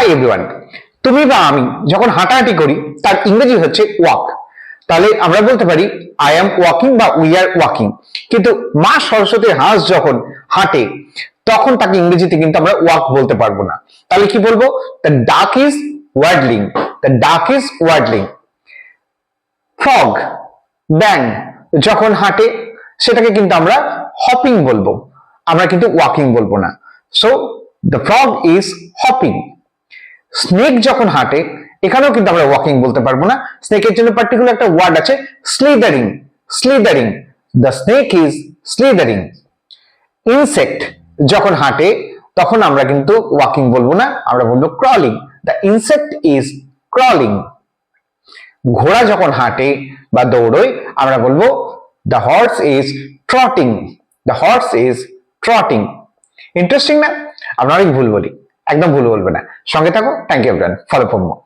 Hi everyone, তুমি বা আমি যখন হাঁটাহাঁটি করি তার ইংরেজি হচ্ছে ওয়াক। তাহলে আমরা বলতে পারি আই অ্যাম ওয়াকিং বা উই আর ওয়াকিং। কিন্তু মা সরস্বতীর হাঁস যখন হাঁটে তখন তাকে ইংরেজিতে কিন্তু আমরা ওয়াক বলতে পারবো না। তাহলে কি বলবো? দ্য ডাক ইজ ওয়ার্ডলিং, দ্য ডাক ইজ ওয়ার্ডলিং। ফ্রগ, ব্যাং যখন হাঁটে সেটাকে কিন্তু আমরা হপিং বলবো, আমরা কিন্তু ওয়াকিং বলবো না। So the frog is hopping. Snake যখন হাঁটে এখানেও কিন্তু আমরা ওয়াকিং বলতে পারবো না, স্নেকের জন্য পার্টিকুলার একটা ওয়ার্ড আছে slithering, slithering. The snake is slithering. Insect যখন হাঁটে তখন আমরা কিন্তু ওয়াকিং বলবো না, আমরা বলবো crawling. The insect is crawling. ঘোড়া যখন হাঁটে বা দৌড়োয় আমরা বলবো the horse is trotting, the horse is trotting. Interesting না? আমরা অনেক ভুল বলি, একদম ভুল বলবে না। সঙ্গে থাকো। Thank you everyone, follow for more.